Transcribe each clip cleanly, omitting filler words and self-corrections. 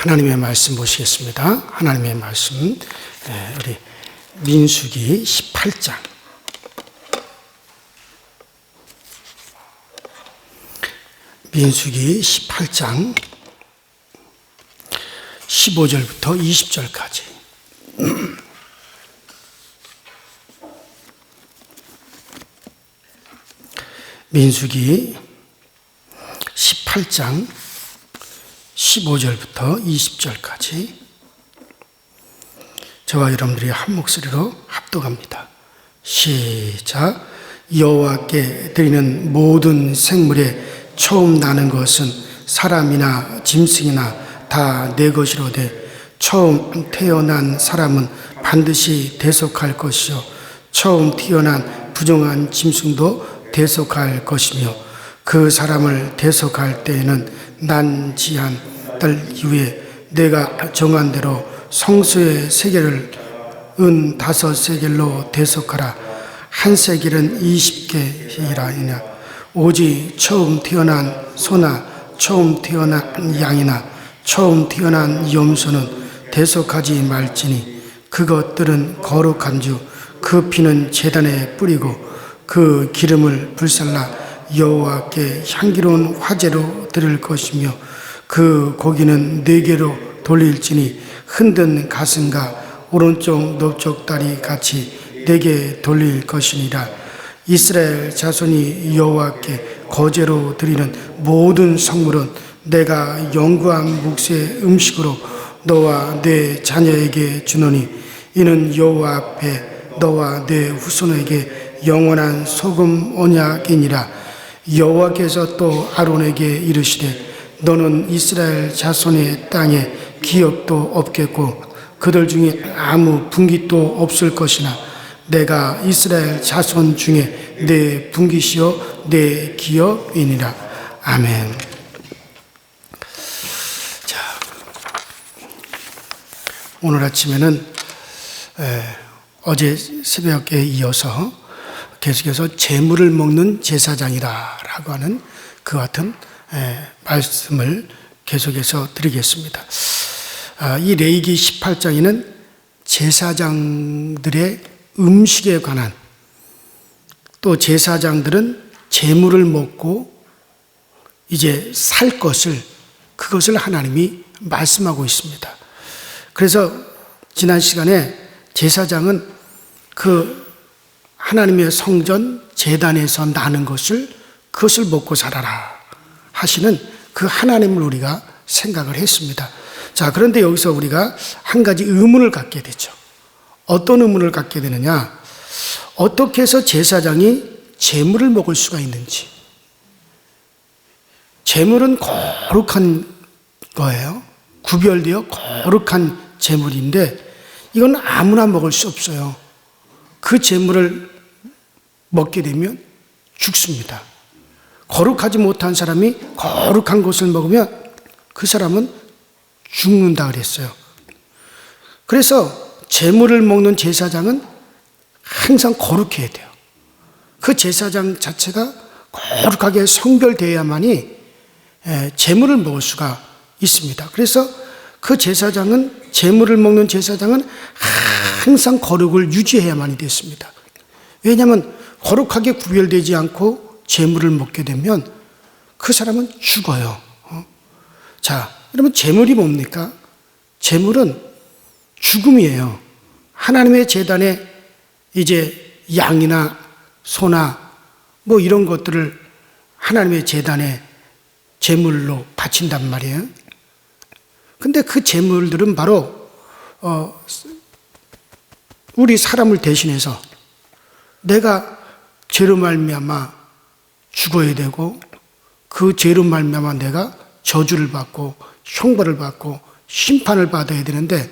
하나님의 말씀 보시겠습니다. 하나님의 말씀, 우리 민수기 18장. 민수기 18장 15절부터 20절까지. 민수기 18장 15절부터 20절까지 저와 여러분들이 한 목소리로 합독합니다. 시작. 여호와께 드리는 모든 생물에 처음 나는 것은 사람이나 짐승이나 다 내 것이로되 처음 태어난 사람은 반드시 대속할 것이요 처음 태어난 부정한 짐승도 대속할 것이며 그 사람을 대속할 때에는 난지한 달 이후에 내가 정한 대로 성소의 세겔을 은 5세겔로 대속하라. 한 세겔은 20개이라. 오직 처음 태어난 소나 처음 태어난 양이나 처음 태어난 염소는 대속하지 말지니 그것들은 거룩한 주 그 피는 제단에 뿌리고 그 기름을 불살라 여호와께 향기로운 화제로 드릴 것이며 그 고기는 4개로 돌릴지니 흔든 가슴과 오른쪽 넓적 다리 같이 4개 돌릴 것이니라. 이스라엘 자손이 여호와께 거제로 드리는 모든 성물은 내가 영구한 묵시의 음식으로 너와 내 자녀에게 주노니 이는 여호와 앞에 너와 내 후손에게 영원한 소금 언약이니라. 여호와께서 또 아론에게 이르시되 너는 이스라엘 자손의 땅에 기업도 없겠고 그들 중에 아무 분깃도 없을 것이나 내가 이스라엘 자손 중에 내 분깃이요 내 기업이니라. 아멘. 자, 오늘 아침에는 어제 새벽에 이어서 계속해서 재물을 먹는 제사장이라고 하는 그 같은 말씀을 계속해서 드리겠습니다. 이 레위기 18장에는 제사장들의 음식에 관한, 또 제사장들은 재물을 먹고 이제 살 것을, 그것을 하나님이 말씀하고 있습니다. 그래서 지난 시간에 제사장은 그 하나님의 성전 제단에서 나는 것을, 그것을 먹고 살아라 하시는 그 하나님을 우리가 생각을 했습니다. 자, 그런데 여기서 우리가 한 가지 의문을 갖게 되죠. 어떤 의문을 갖게 되느냐? 어떻게 해서 제사장이 제물을 먹을 수가 있는지. 제물은 거룩한 거예요. 구별되어 거룩한 제물인데 이건 아무나 먹을 수 없어요. 그 제물을 먹게 되면 죽습니다. 거룩하지 못한 사람이 거룩한 것을 먹으면 그 사람은 죽는다 그랬어요. 그래서 제물을 먹는 제사장은 항상 거룩해야 돼요. 그 제사장 자체가 거룩하게 성별되어야만이 제물을 먹을 수가 있습니다. 그래서 그 제사장은, 제물을 먹는 제사장은 항상 거룩을 유지해야만이 됐습니다. 왜냐하면 거룩하게 구별되지 않고 제물을 먹게 되면 그 사람은 죽어요. 자, 여러분, 제물이 뭡니까? 제물은 죽음이에요. 하나님의 제단에 이제 양이나 소나 뭐 이런 것들을 하나님의 제단에 제물로 바친단 말이에요. 근데 그 제물들은 바로 우리 사람을 대신해서 내가 죄로 말미암아 죽어야 되고 그 죄로 말미암아 내가 저주를 받고 형벌을 받고 심판을 받아야 되는데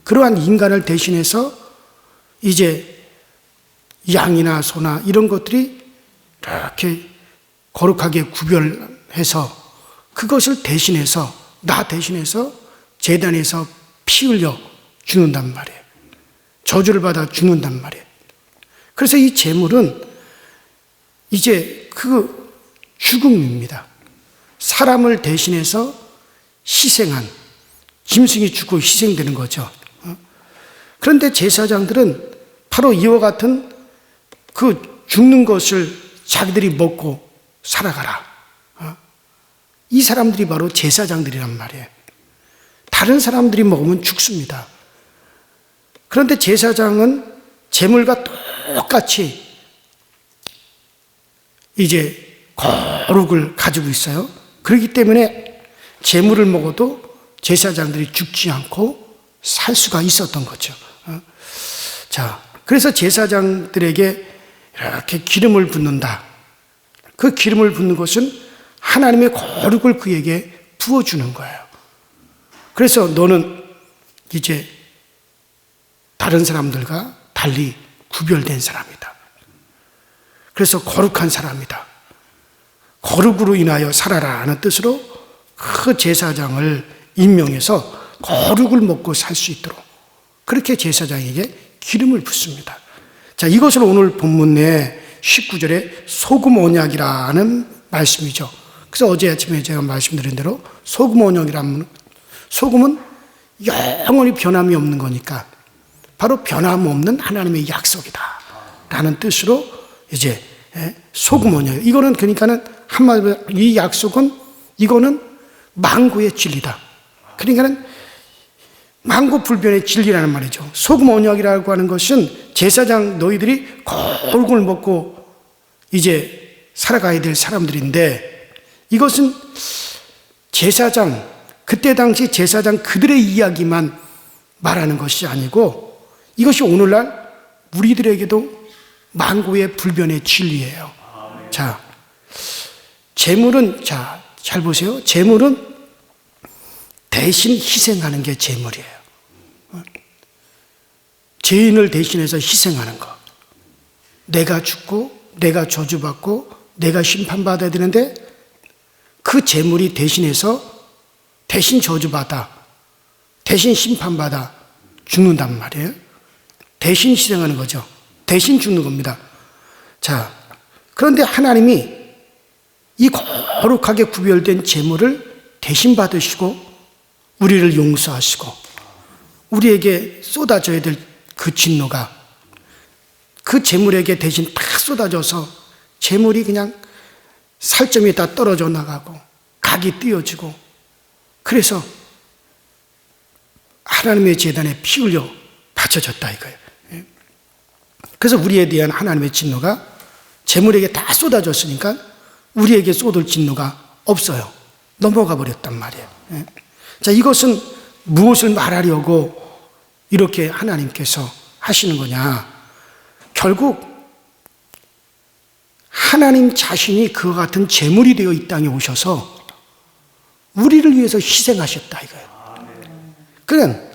그러한 인간을 대신해서 이제 양이나 소나 이런 것들이 이렇게 거룩하게 구별해서 그것을 대신해서, 나 대신해서 제단에서 피 흘려 죽는단 말이에요. 저주를 받아 죽는단 말이에요. 그래서 이 제물은 이제 그 죽음입니다. 사람을 대신해서 희생한 짐승이 죽고 희생되는 거죠. 그런데 제사장들은 바로 이와 같은 그 죽는 것을 자기들이 먹고 살아가라. 이 사람들이 바로 제사장들이란 말이에요. 다른 사람들이 먹으면 죽습니다. 그런데 제사장은 제물과 똑같이 이제 거룩을 가지고 있어요. 그렇기 때문에 제물을 먹어도 제사장들이 죽지 않고 살 수가 있었던 거죠. 자, 그래서 제사장들에게 이렇게 기름을 붓는다. 그 기름을 붓는 것은 하나님의 거룩을 그에게 부어주는 거예요. 그래서 너는 이제 다른 사람들과 달리 구별된 사람이다. 그래서 거룩한 사람이다. 거룩으로 인하여 살아라 하는 뜻으로 그 제사장을 임명해서 거룩을 먹고 살 수 있도록 그렇게 제사장에게 기름을 붓습니다. 자, 이것을 오늘 본문 내 19절에 소금 언약이라는 말씀이죠. 그래서 어제 아침에 제가 말씀드린 대로 소금 언약이라는, 소금은 영원히 변함이 없는 거니까 바로 변함없는 하나님의 약속이다 라는 뜻으로 이제 소금 언약. 이거는 그러니까는 한마디로 이 약속은 이거는 만고의 진리다. 그러니까는 만고불변의 진리라는 말이죠. 소금 언약이라고 하는 것은 제사장 너희들이 거룩을 먹고 이제 살아가야 될 사람들인데, 이것은 제사장, 그때 당시 제사장 그들의 이야기만 말하는 것이 아니고 이것이 오늘날 우리들에게도 만고의 불변의 진리예요. 자, 제물은, 자, 잘 보세요. 제물은 대신 희생하는 게 제물이에요. 죄인을 대신해서 희생하는 것. 내가 죽고 내가 저주받고 내가 심판받아야 되는데 그 제물이 대신해서 대신 저주받아, 대신 심판받아 죽는단 말이에요. 대신 희생하는 거죠. 대신 죽는 겁니다. 자, 그런데 하나님이 이 거룩하게 구별된 제물을 대신 받으시고 우리를 용서하시고 우리에게 쏟아져야 될 그 진노가 그 제물에게 대신 다 쏟아져서 제물이 그냥 살점이 다 떨어져 나가고 각이 띄어지고, 그래서 하나님의 제단에 피 흘려 바쳐졌다 이거예요. 그래서 우리에 대한 하나님의 진노가 제물에게 다 쏟아졌으니까 우리에게 쏟을 진노가 없어요. 넘어가 버렸단 말이에요. 자, 이것은 무엇을 말하려고 이렇게 하나님께서 하시는 거냐? 결국 하나님 자신이 그와 같은 제물이 되어 이 땅에 오셔서 우리를 위해서 희생하셨다 이거예요. 그냥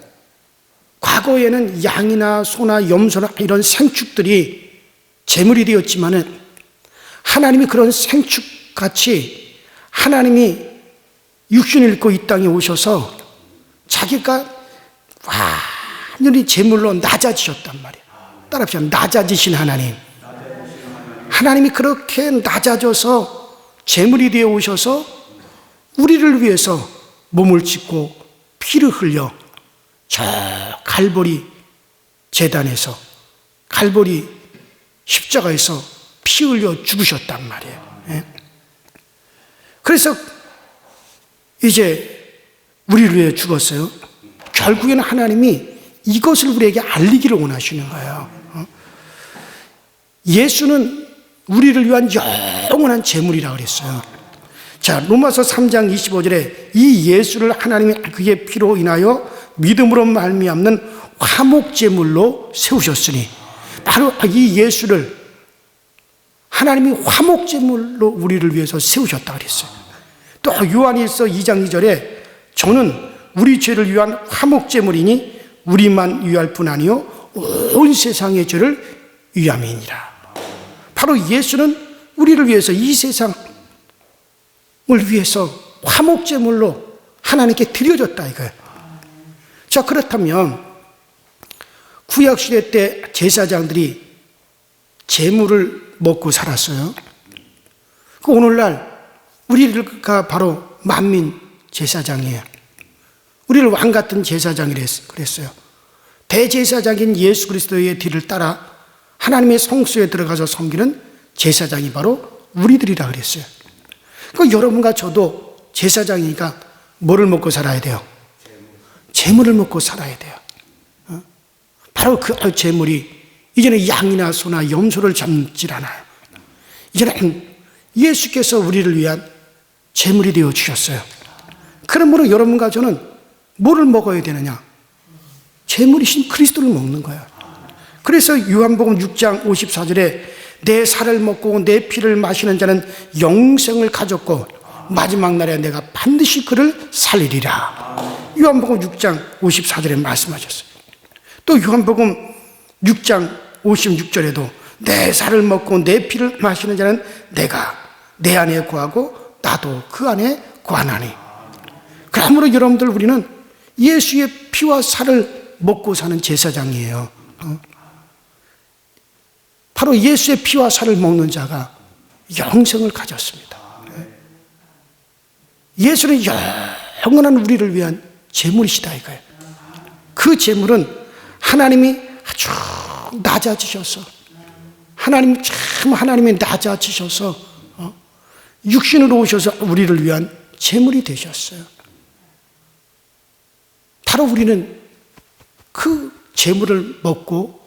과거에는 양이나 소나 염소나 이런 생축들이 제물이 되었지만은 하나님이 그런 생축같이 하나님이 육신을 입고 이 땅에 오셔서 자기가 완전히 제물로 낮아지셨단 말이에요. 따라합시다. 낮아지신 하나님. 하나님이 그렇게 낮아져서 제물이 되어 오셔서 우리를 위해서 몸을 찢고 피를 흘려 저 갈보리 제단에서, 갈보리 십자가에서 피 흘려 죽으셨단 말이에요. 그래서 이제 우리를 위해 죽었어요. 결국에는 하나님이 이것을 우리에게 알리기를 원하시는 거예요. 예수는 우리를 위한 영원한 제물이라고 그랬어요. 자, 로마서 3장 25절에 이 예수를 하나님이 그의 피로 인하여 믿음으로 말미암는 화목제물로 세우셨으니, 바로 이 예수를 하나님이 화목제물로 우리를 위해서 세우셨다고 그랬어요. 또 요한일서 2장 2절에 저는 우리 죄를 위한 화목제물이니 우리만 위할 뿐 아니요 온 세상의 죄를 위함이니라. 바로 예수는 우리를 위해서, 이 세상을 위해서 화목제물로 하나님께 드려졌다 이거예요. 자, 그렇다면 구약시대 때 제사장들이 제물을 먹고 살았어요. 오늘날 우리가 바로 만민 제사장이에요. 우리를 왕 같은 제사장이라 그랬어요. 대제사장인 예수 그리스도의 뒤를 따라 하나님의 성소에 들어가서 섬기는 제사장이 바로 우리들이라 그랬어요. 그 여러분과 저도 제사장이니까 뭐를 먹고 살아야 돼요? 재물을 먹고 살아야 돼요. 바로 그 재물이 이제는 양이나 소나 염소를 잡질 않아요. 이제는 예수께서 우리를 위한 재물이 되어 주셨어요. 그러므로 여러분과 저는 뭐를 먹어야 되느냐? 재물이신 그리스도를 먹는 거예요. 그래서 요한복음 6장 54절에 내 살을 먹고 내 피를 마시는 자는 영생을 가졌고 마지막 날에 내가 반드시 그를 살리리라. 요한복음 6장 54절에 말씀하셨어요. 또 요한복음 6장 56절에도 내 살을 먹고 내 피를 마시는 자는 내가 내 안에 거하고 나도 그 안에 거하나니. 그러므로 여러분들 우리는 예수의 피와 살을 먹고 사는 제사장이에요. 바로 예수의 피와 살을 먹는 자가 영생을 가졌습니다. 예수는 영원한 우리를 위한 재물이시다 이거예요. 그 재물은 하나님이 아주 낮아지셔서 하나님이 낮아지셔서 육신으로 오셔서 우리를 위한 재물이 되셨어요. 바로 우리는 그 재물을 먹고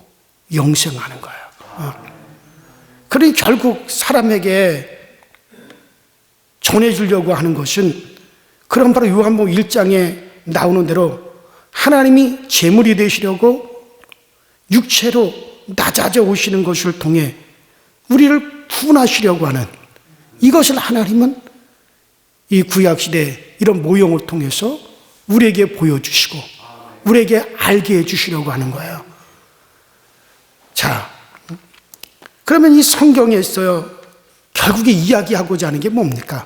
영생하는 거예요. 그러니 결국 사람에게 전해주려고 하는 것은 그런 바로 요한복음 1장에 나오는 대로 하나님이 재물이 되시려고 육체로 낮아져 오시는 것을 통해 우리를 구원하시려고 하는 이것을 하나님은 이 구약시대 이런 모형을 통해서 우리에게 보여주시고 우리에게 알게 해주시려고 하는 거예요. 자, 그러면 이 성경에서 결국에 이야기하고자 하는 게 뭡니까?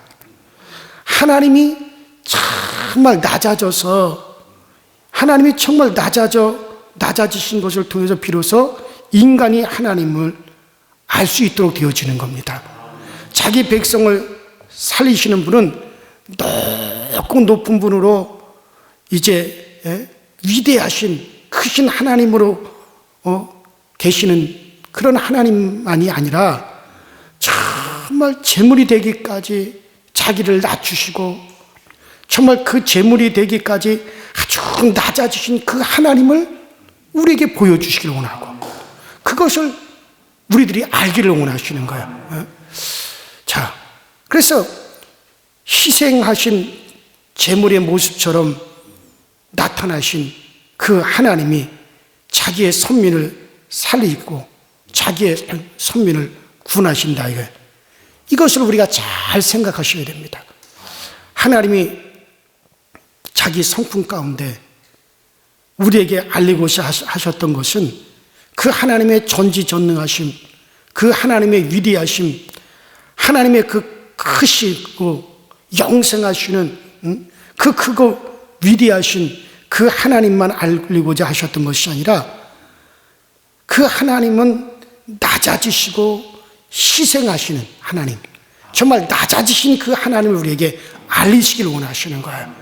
하나님이 정말 낮아지신 것을 통해서 비로소 인간이 하나님을 알 수 있도록 되어지는 겁니다. 자기 백성을 살리시는 분은 높고 높은 분으로 이제 위대하신 크신 하나님으로 계시는 그런 하나님만이 아니라 정말 재물이 되기까지 자기를 낮추시고 정말 그 재물이 되기까지 아주 낮아지신 그 하나님을 우리에게 보여주시길 원하고 그것을 우리들이 알기를 원하시는 거예요. 자, 그래서 희생하신 재물의 모습처럼 나타나신 그 하나님이 자기의 선민을 살리고 자기의 선민을 구원하신다 이거예요. 이것을 우리가 잘 생각하셔야 됩니다. 하나님이 자기 성품 가운데 우리에게 알리고자 하셨던 것은 그 하나님의 전지전능하심, 그 하나님의 위대하심, 하나님의 그 크시고 영생하시는 그 크고 위대하신 그 하나님만 알리고자 하셨던 것이 아니라 그 하나님은 낮아지시고 희생하시는 하나님, 정말 낮아지신 그 하나님을 우리에게 알리시길 원하시는 거예요.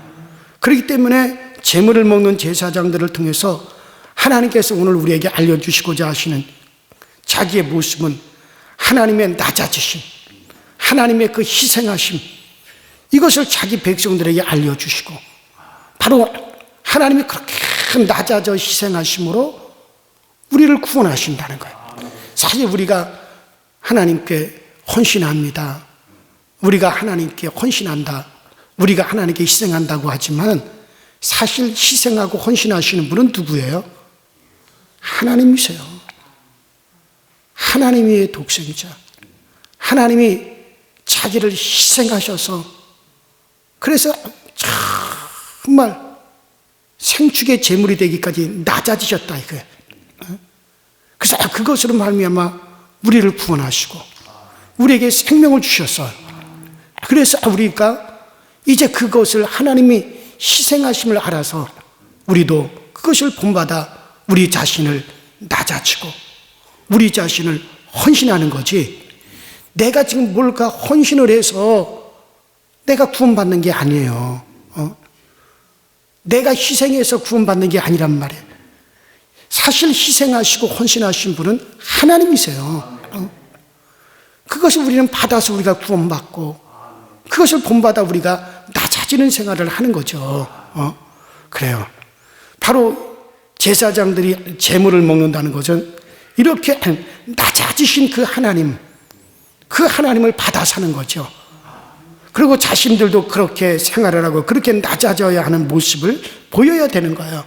그렇기 때문에 제물을 먹는 제사장들을 통해서 하나님께서 오늘 우리에게 알려주시고자 하시는 자기의 모습은 하나님의 낮아지심, 하나님의 그 희생하심, 이것을 자기 백성들에게 알려주시고 바로 하나님이 그렇게 낮아져 희생하심으로 우리를 구원하신다는 거예요. 사실 우리가 하나님께 헌신합니다. 우리가 하나님께 헌신한다. 우리가 하나님께 희생한다고 하지만 사실 희생하고 헌신하시는 분은 누구예요? 하나님이세요. 하나님이 독생자. 하나님이 자기를 희생하셔서 그래서 정말 생축의 제물이 되기까지 낮아지셨다 이거예요. 그래서 그것으로 말미암아 우리를 구원하시고 우리에게 생명을 주셔서 그래서 우리가 이제 그것을 하나님이 희생하심을 알아서 우리도 그것을 본받아 우리 자신을 낮아지고 우리 자신을 헌신하는 거지 내가 지금 뭘까 헌신을 해서 내가 구원받는 게 아니에요. 내가 희생해서 구원받는 게 아니란 말이에요. 사실 희생하시고 헌신하신 분은 하나님이세요. 그것을 우리는 받아서 우리가 구원받고 그것을 본받아 우리가 낮아지는 생활을 하는 거죠. 그래요. 바로 제사장들이 제물을 먹는다는 것은 이렇게 낮아지신 그 하나님을 받아 사는 거죠. 그리고 자신들도 그렇게 생활을 하고 그렇게 낮아져야 하는 모습을 보여야 되는 거예요.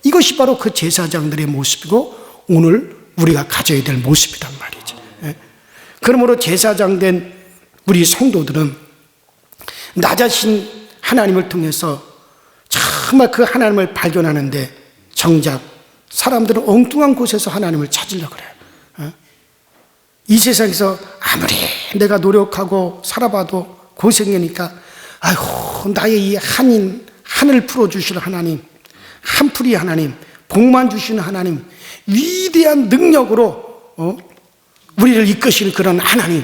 이것이 바로 그 제사장들의 모습이고 오늘 우리가 가져야 될 모습이란 말이죠. 그러므로 제사장 된 우리 성도들은 낮아신 하나님을 통해서 정말 그 하나님을 발견하는데 정작 사람들은 엉뚱한 곳에서 하나님을 찾으려고 그래요. 이 세상에서 아무리 내가 노력하고 살아봐도 고생이니까 아이고 나의 이 한을 풀어주실 하나님, 한풀이 하나님, 복만 주시는 하나님, 위대한 능력으로 우리를 이끄시는 그런 하나님,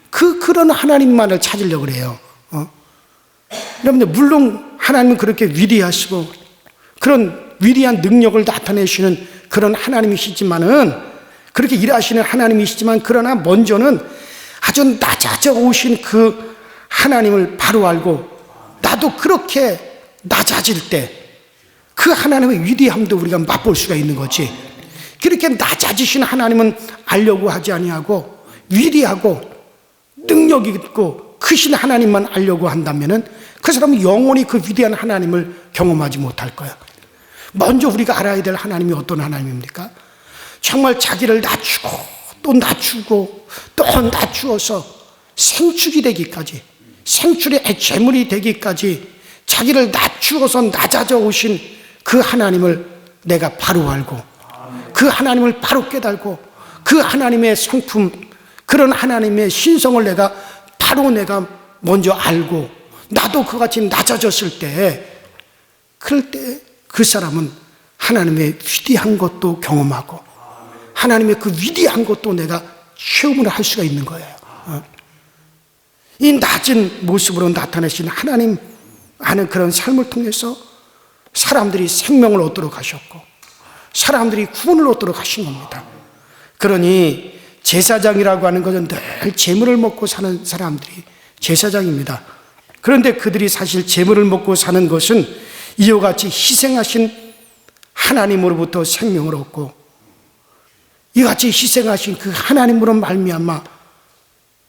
그런 하나님만을 찾으려고 그래요. 여러분들 물론 하나님은 그렇게 위대하시고 그런 위대한 능력을 나타내시는 그런 하나님이시지만은 그렇게 일하시는 하나님이시지만 그러나 먼저는 아주 낮아져 오신 그 하나님을 바로 알고 나도 그렇게 낮아질 때 그 하나님의 위대함도 우리가 맛볼 수가 있는 거지. 그렇게 낮아지신 하나님은 알려고 하지 아니하고 위대하고 능력 있고 크신 하나님만 알려고 한다면은 그 사람은 영원히 그 위대한 하나님을 경험하지 못할 거야. 먼저 우리가 알아야 될 하나님이 어떤 하나님입니까? 정말 자기를 낮추고 또 낮추고 또 낮추어서 생축이 되기까지, 생출의 제물이 되기까지 자기를 낮추어서 낮아져 오신 그 하나님을 내가 바로 알고 그 하나님을 바로 깨달고 그 하나님의 성품, 그런 하나님의 신성을 내가 먼저 알고 나도 그같이 낮아졌을 때, 그럴 때 그 사람은 하나님의 위대한 것도 경험하고 하나님의 그 위대한 것도 내가 체험을 할 수가 있는 거예요. 이 낮은 모습으로 나타내신 하나님 하는 그런 삶을 통해서 사람들이 생명을 얻도록 하셨고 사람들이 구원을 얻도록 하신 겁니다. 그러니 제사장이라고 하는 것은 늘 재물을 먹고 사는 사람들이 제사장입니다. 그런데 그들이 사실 재물을 먹고 사는 것은 이와 같이 희생하신 하나님으로부터 생명을 얻고 이같이 희생하신 그 하나님으로 말미암아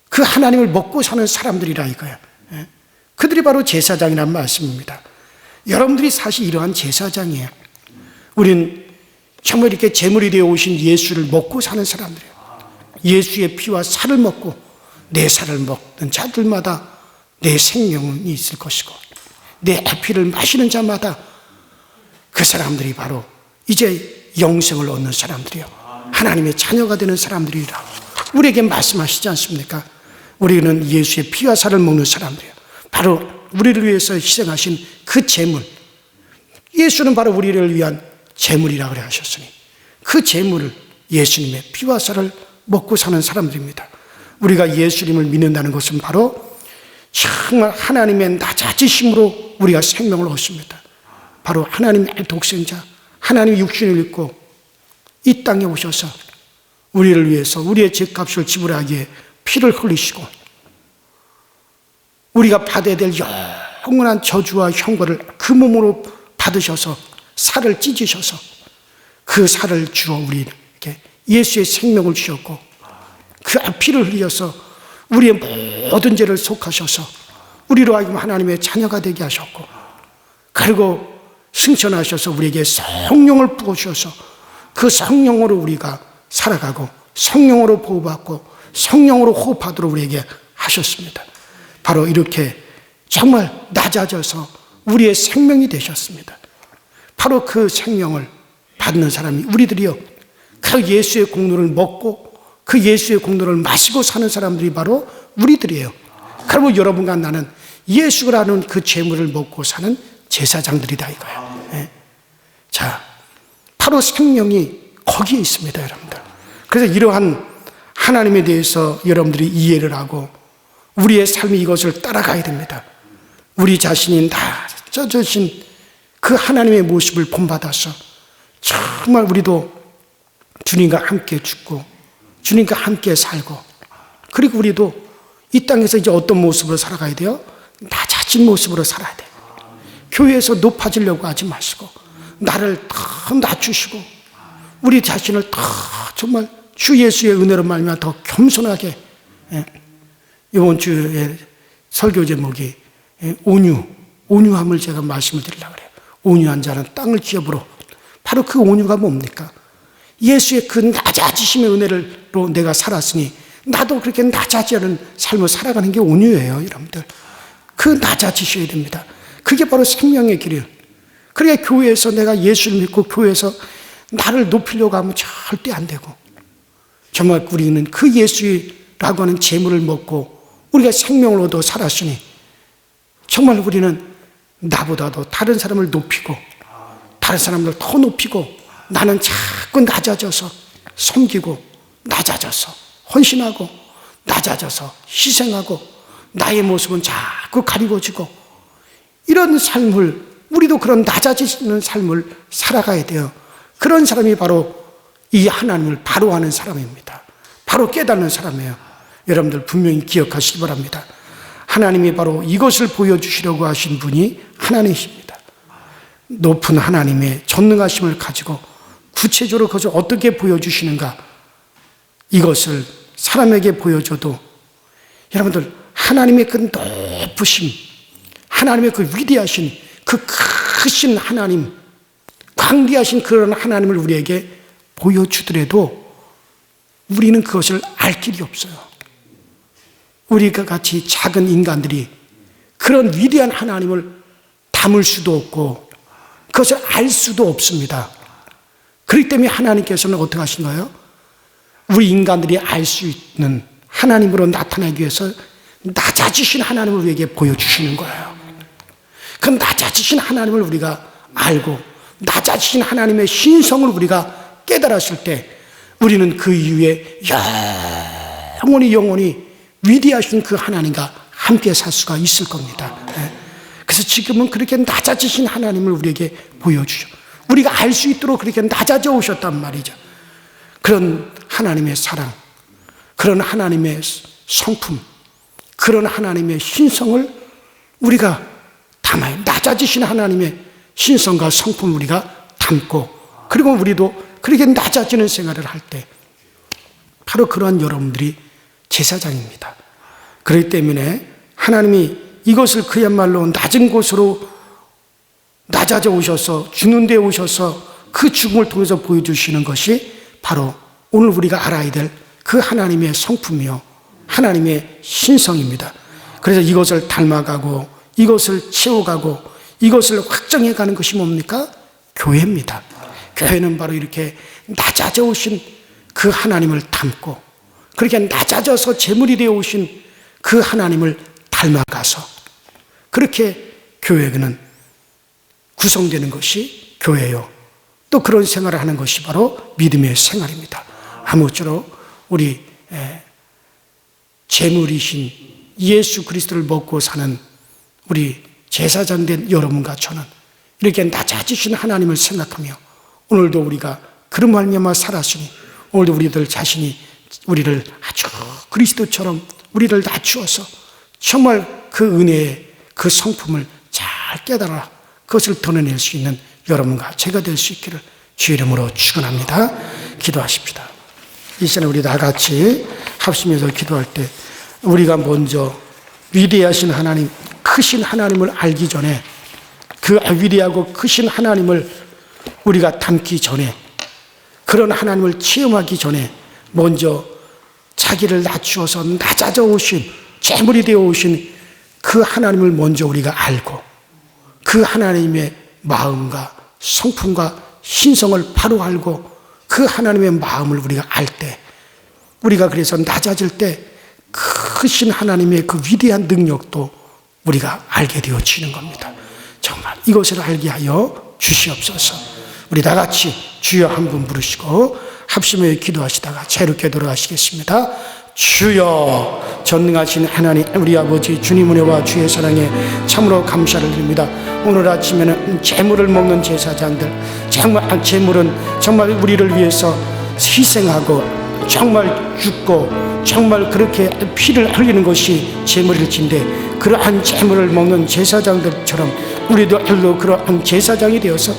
그 하나님을 먹고 사는 사람들이라 이거야. 그들이 바로 제사장이란 말씀입니다. 여러분들이 사실 이러한 제사장이에요. 우린 정말 이렇게 제물이 되어 오신 예수를 먹고 사는 사람들이에요. 예수의 피와 살을 먹고 내 살을 먹는 자들마다 내 생명이 있을 것이고 내 피를 마시는 자마다 그 사람들이 바로 이제 영생을 얻는 사람들이요, 하나님의 자녀가 되는 사람들이라 우리에게 말씀하시지 않습니까? 우리는 예수의 피와 살을 먹는 사람들이에요. 바로 우리를 위해서 희생하신 그 제물, 예수는 바로 우리를 위한 제물이라고 그래 하셨으니 그 제물을, 예수님의 피와 살을 먹고 사는 사람들입니다. 우리가 예수님을 믿는다는 것은 바로 정말 하나님의 낮아지심으로 우리가 생명을 얻습니다. 바로 하나님의 독생자, 하나님의 육신을 입고 이 땅에 오셔서 우리를 위해서 우리의 죄값을 지불하기에 피를 흘리시고 우리가 받아야 될 영원한 저주와 형벌을 그 몸으로 받으셔서 살을 찢으셔서 그 살을 주어 우리에게 예수의 생명을 주셨고 그 피를 흘려서 우리의 모든 죄를 속하셔서 우리로 하여금 하나님의 자녀가 되게 하셨고, 그리고 승천하셔서 우리에게 성령을 부어주셔서 그 성령으로 우리가 살아가고 성령으로 보호받고 성령으로 호흡하도록 우리에게 하셨습니다. 바로 이렇게 정말 낮아져서 우리의 생명이 되셨습니다. 바로 그 생명을 받는 사람이 우리들이요, 그 예수의 공로를 먹고 그 예수의 공로를 마시고 사는 사람들이 바로 우리들이에요. 그리고 여러분과 나는 예수라는 그 재물을 먹고 사는 제사장들이다 이거예요. 네. 자, 바로 생명이 거기에 있습니다, 여러분들. 그래서 이러한 하나님에 대해서 여러분들이 이해를 하고 우리의 삶이 이것을 따라가야 됩니다. 우리 자신이 낮아지신 그 하나님의 모습을 본받아서 정말 우리도 주님과 함께 죽고 주님과 함께 살고, 그리고 우리도 이 땅에서 이제 어떤 모습으로 살아가야 돼요? 낮아진 모습으로 살아야 돼요. 교회에서 높아지려고 하지 마시고 나를 더 낮추시고 우리 자신을 더 정말 주 예수의 은혜로 말미암아 더 겸손하게, 이번 주에 설교 제목이 온유함을 제가 말씀을 드리려고 그래요. 온유한 자는 땅을 기업으로. 바로 그 온유가 뭡니까? 예수의 그 낮아지심의 은혜로 내가 살았으니 나도 그렇게 낮아지는 삶을 살아가는 게 온유예요, 여러분들. 그 낮아지셔야 됩니다. 그게 바로 생명의 길이에요. 그러니까 교회에서 내가 예수를 믿고 교회에서 나를 높이려고 하면 절대 안 되고, 정말 우리는 그 예수라고 하는 재물을 먹고 우리가 생명을 얻어 살았으니 정말 우리는 나보다도 다른 사람을 높이고 다른 사람을 더 높이고, 나는 자꾸 낮아져서 섬기고 낮아져서 헌신하고 낮아져서 희생하고 나의 모습은 자꾸 가리워지고, 이런 삶을, 우리도 그런 낮아지는 삶을 살아가야 돼요. 그런 사람이 바로 이 하나님을 바로 아는 사람입니다. 바로 깨닫는 사람이에요. 여러분들 분명히 기억하시기 바랍니다. 하나님이 바로 이것을 보여주시려고 하신 분이 하나님이십니다. 높은 하나님의 전능하심을 가지고 구체적으로 그것을 어떻게 보여주시는가, 이것을 사람에게 보여줘도 여러분들 하나님의 그 높으심, 하나님의 그 위대하신 그 크신 하나님, 광대하신 그런 하나님을 우리에게 보여주더라도 우리는 그것을 알 길이 없어요. 우리가 같이 작은 인간들이 그런 위대한 하나님을 담을 수도 없고 그것을 알 수도 없습니다. 그렇기 때문에 하나님께서는 어떻게 하신 거예요? 우리 인간들이 알 수 있는 하나님으로 나타나기 위해서 낮아지신 하나님을 우리에게 보여주시는 거예요. 그 낮아지신 하나님을 우리가 알고 낮아지신 하나님의 신성을 우리가 깨달았을 때 우리는 그 이후에 영원히 위대하신 그 하나님과 함께 살 수가 있을 겁니다. 그래서 지금은 그렇게 낮아지신 하나님을 우리에게 보여주죠. 우리가 알 수 있도록 그렇게 낮아져 오셨단 말이죠. 그런 하나님의 사랑, 그런 하나님의 성품, 그런 하나님의 신성을 우리가 담아요. 낮아지신 하나님의 신성과 성품을 우리가 담고, 그리고 우리도 그렇게 낮아지는 생활을 할 때 바로 그러한 여러분들이 제사장입니다. 그렇기 때문에 하나님이 이것을 그야말로 낮은 곳으로 낮아져 오셔서 죽는 데 오셔서 그 죽음을 통해서 보여주시는 것이 바로 오늘 우리가 알아야 될 그 하나님의 성품이요 하나님의 신성입니다. 그래서 이것을 닮아가고 이것을 채워가고 이것을 확정해가는 것이 뭡니까? 교회입니다. 교회는 바로 이렇게 낮아져 오신 그 하나님을 닮고 그렇게 낮아져서 제물이 되어 오신 그 하나님을 닮아가서 그렇게 교회는 구성되는 것이 교회요. 또 그런 생활을 하는 것이 바로 믿음의 생활입니다. 아무쪼록 우리 제물이신 예수 그리스도를 먹고 사는 우리 제사장 된 여러분과 저는 이렇게 낮아지신 하나님을 생각하며 오늘도 우리가 그런 말미암아 살았으니 오늘도 우리들 자신이 우리를 아주 그리스도처럼 우리를 낮추어서 정말 그 은혜의 그 성품을 잘 깨달아 그것을 드러낼 수 있는 여러분과 제가 될 수 있기를 주의 이름으로 축원합니다. 기도하십시다. 이 시간에 우리 다 같이 합심해서 기도할 때 우리가 먼저 위대하신 하나님, 크신 하나님을 알기 전에 그 위대하고 크신 하나님을 우리가 닮기 전에 그런 하나님을 체험하기 전에 먼저 자기를 낮추어서 낮아져 오신 제물이 되어 오신 그 하나님을 먼저 우리가 알고 그 하나님의 마음과 성품과 신성을 바로 알고 그 하나님의 마음을 우리가 알 때 우리가 그래서 낮아질 때 크신 하나님의 그 위대한 능력도 우리가 알게 되어지는 겁니다. 정말 이것을 알게 하여 주시옵소서. 우리 다 같이 주여 한 분 부르시고 합심하여 기도하시다가 자유롭게 돌아가시겠습니다. 주여. 전능하신 하나님 우리 아버지 주님 은혜와 주의 사랑에 참으로 감사를 드립니다. 오늘 아침에는 재물을 먹는 제사장들, 정말 재물은 정말 우리를 위해서 희생하고 정말 죽고 정말 그렇게 피를 흘리는 것이 재물일진데, 그러한 재물을 먹는 제사장들처럼 우리도 그러한 제사장이 되어서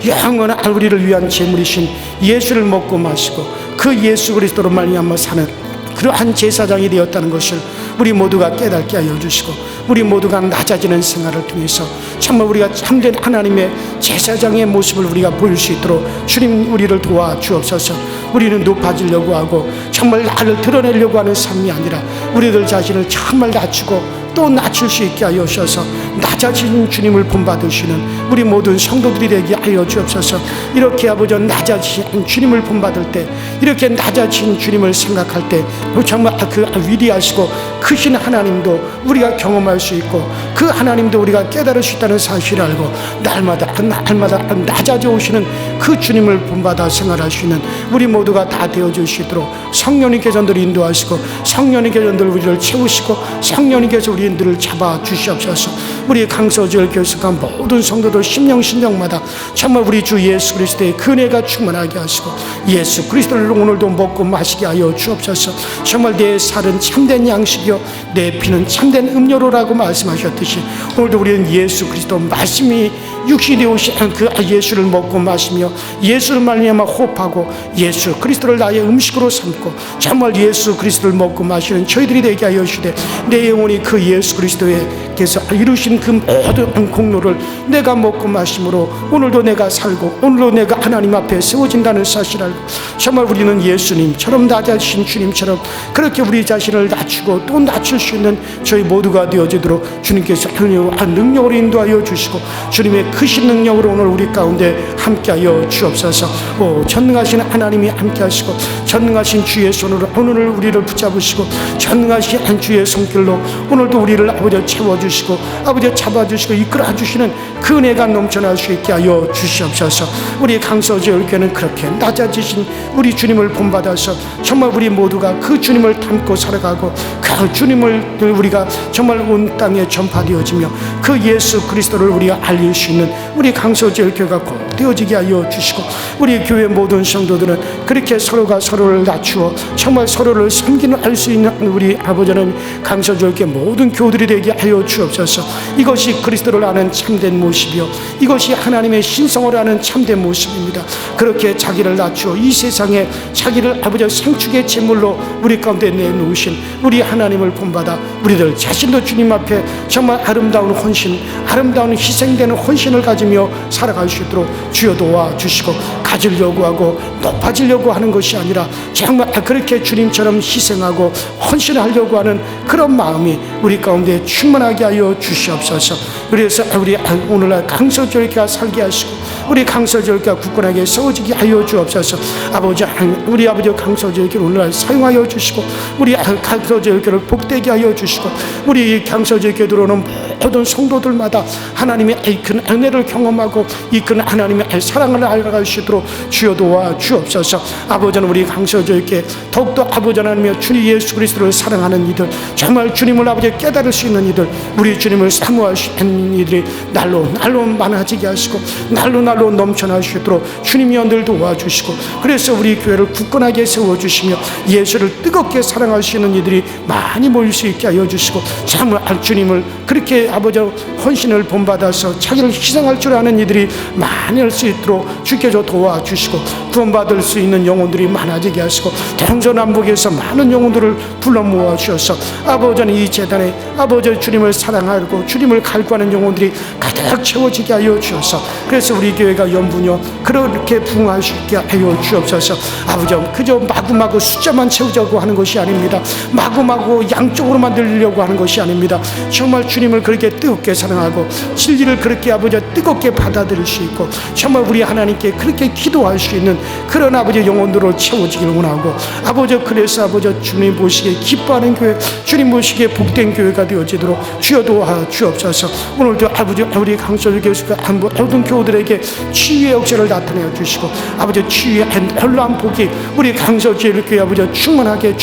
영원한 우리를 위한 재물이신 예수를 먹고 마시고 그 예수 그리스도로 말미암아 사는 그러한 제사장이 되었다는 것을 우리 모두가 깨닫게 하여 주시고, 우리 모두가 낮아지는 생활을 통해서 정말 우리가 참된 하나님의 제사장의 모습을 우리가 보일 수 있도록 주님 우리를 도와주옵소서. 우리는 높아지려고 하고 정말 나를 드러내려고 하는 삶이 아니라 우리들 자신을 정말 낮추고 또 낮출 수 있게 하여 주셔서 낮아진 주님을 본받으시는 우리 모든 성도들이 되게 하여 주옵소서. 이렇게 아버지 낮아진 주님을 본받을 때, 이렇게 낮아진 주님을 생각할 때 정말 그 위대하시고 크신 하나님도 우리가 경험할 수 있고 그 하나님도 우리가 깨달을 수 있다는 사실을 알고 날마다 낮아져 오시는 그 주님을 본받아 생활할 수 있는 우리 모두가 다 되어줄 수 있도록 성령님께서 늘 인도하시고 성령님께서 늘 우리를 채우시고 성령님께서 우리들을 잡아주시옵소서. 우리 강서지을 교회속한 모든 성도들 심령마다 정말 우리 주 예수 그리스도의 은혜가 충만하게 하시고 예수 그리스도를 오늘도 먹고 마시게 하여 주옵소서. 정말 내 살은 참된 양식이요 내 피는 참된 음료로라고 말씀하셨듯이 오늘도 우리는 예수 그리스도 말씀이 육신이 되어 오신 그 예수를 먹고 마시며 예수를 말미암아 호흡하고 예수 그리스도를 나의 음식으로 삼고 정말 예수 그리스도를 먹고 마시는 저희들이 되게 하여 주시되, 내 영혼이 그 예수 그리스도께서 이루신 그 모든 공로를 내가 먹고 마심으로 오늘도 내가 살고 오늘도 내가 하나님 앞에 세워진다는 사실을 알고 정말 우리는 예수님처럼 낮아지신 주님처럼 그렇게 우리 자신을 낮추고 또 낮출 수 있는 저희 모두가 되어지도록 주님께서 능력으로 인도하여 주시고 주님의 크신 능력으로 오늘 우리 가운데 함께하여 주옵소서. 전능하신 하나님이 함께하시고 전능하신 주의 손으로 오늘을 우리를 붙잡으시고 전능하신 주의 손길로 오늘도 우리를 아버지 채워주시고 아버지 잡아주시고 이끌어주시는 그 은혜가 넘쳐날 수 있게 하여 주시옵소서. 우리 강서지을교회는 그렇게 낮아지신 우리 주님을 본받아서 정말 우리 모두가 그 주님을 닮고 살아가고 그 주님을 우리가 정말 온 땅에 전파되어지며 그 예수 그리스도를 우리가 알릴 수 있는 우리 강서지을교회가 꼭 되어지게 하여 주시고, 우리 교회 모든 성도들은 그렇게 서로가 서로를 낮추어 정말 서로를 섬기는 알 수 있는 우리 아버지 하나님 강서지을교회 모든 교우들이 되게 하여 주옵소서. 이것이 그리스도를 아는 참된 모습이요 이것이 하나님의 신성을 아는 참된 모습입니다. 그렇게 자기를 낮추어 이 세상에 자기를 아버지 생축의 제물로 우리 가운데 내놓으신 우리 하나님을 본받아 우리들 자신도 주님 앞에 정말 아름다운 헌신, 아름다운 희생되는 헌신을 가지며 살아갈 수 있도록 주여 도와주시고, 가지려고 하고 높아지려고 하는 것이 아니라 정말 그렇게 주님처럼 희생하고 헌신하려고 하는 그런 마음이 우리 가운데 충만하게 하여 주시옵소서. 그래서 우리 오늘날 강서지을교회가 살게 하시고 우리 강서지을교회가 굳건하게 세워지게 하여 주옵소서. 우리 아버지 강서지을교회를 오늘날 사용하여 주시고 우리 강서지을교회를 복되게 하여 주시고 우리 강서지을교회 들어오는 모든 성도들마다 하나님의 큰 은혜를 경험하고 이 큰 하나님의 사랑을 알아갈 수 있도록 주여 도와 주옵소서. 아버지는 우리 강서지을교회 더욱더 아버지 하나님의 주님 예수 그리스도를 사랑하는 이들, 정말 주님을 아버지 깨달을 수 있는 이들, 우리 주님을 사모할 수 있는 이들이 날로 많아지게 하시고 날로 넘쳐날 수 있도록 주님이 늘 도와주시고, 그래서 우리 교회를 굳건하게 세워주시며 예수를 뜨겁게 사랑할 수 있는 이들이 많이 모일 수 있게 하여 주시고 정말 주님을 그렇게 아버지 헌신을 본받아서 자기를 희생할 줄 아는 이들이 많이 할 수 있도록 주께서 도와주시고 구원받을 수 있는 영혼들이 많아지게 하시고 동서남북에서 많은 영혼들을 불러 모아 주셔서 아버지는 이 재단에 아버지 주님을 사랑하고 주님을 갈구하는 영혼들이 가득 채워지게 하여 주셔서, 그래서 우리 교회가 연분여 그렇게 부흥할 수 있게 하여 주옵소서. 아버지 그저 마구마구 숫자만 채우자고 하는 것이 아닙니다. 마구마구 양쪽으로만 늘리려고 하는 것이 아닙니다. 정말 주님을 그렇게 뜨겁게 사랑하는 순종하고 진리를 그렇게 아버지 뜨겁게 받아들일 수 있고 정말 우리 하나님께 그렇게 기도할 수 있는 그런 아버지 영혼들로 채워지기를 원하고 아버지 그래서 아버지 주님 보시기에 기뻐하는 교회 주님 보시기에 복된 교회가 되어지도록 주여 도와 주옵소서. 오늘도 아버지 우리 강소주 교수가 모든 교우들에게 치유의 역사를 나타내 주시고 아버지 치유의 놀라운 복이 우리 강소주 교회 아버지 충만하게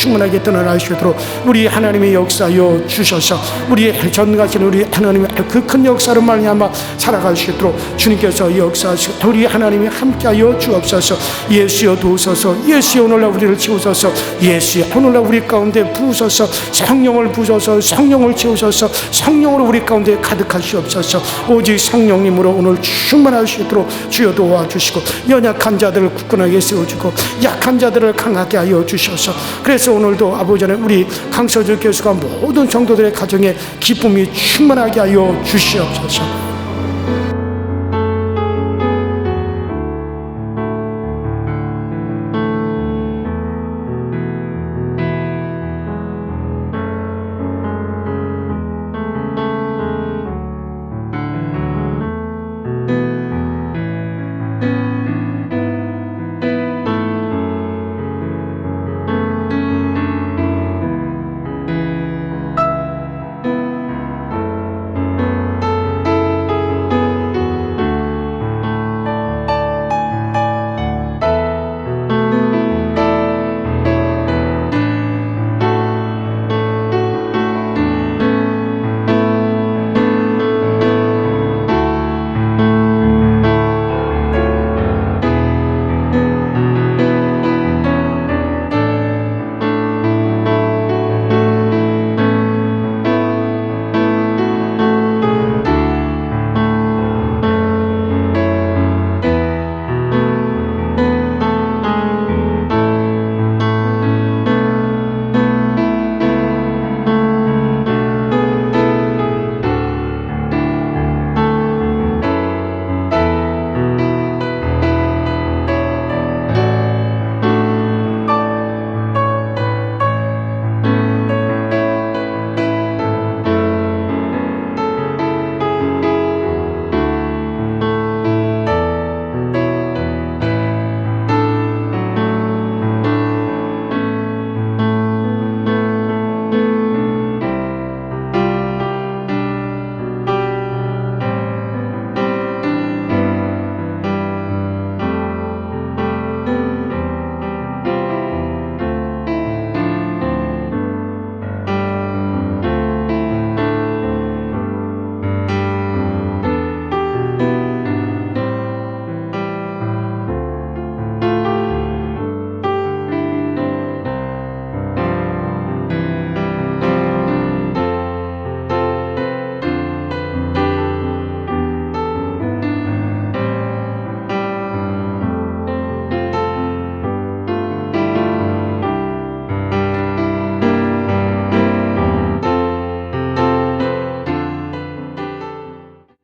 드러날 수 있도록 우리 하나님의 역사여 주셔서 우리 전가신 우리 하나님의 그 큰 역사로 말미암아 살아갈 수 있도록 주님께서 역사하시고 우리 하나님이 함께하여 주옵소서. 예수여 도우소서. 예수여 오늘날 우리를 채우소서. 예수여 오늘날 우리 가운데 부으소서. 성령을 부으소서. 성령을 채우소서. 성령으로 우리 가운데 가득하시옵소서. 오직 성령님으로 오늘 충만할 수 있도록 주여 도와주시고 연약한 자들을 굳건하게 세워주고 약한 자들을 강하게 하여 주셔서 그래서 오늘도 아버지는 우리 강서주 교수가 모든 성도들의 가정에 기쁨이 충만하게 하여 주시옵소서.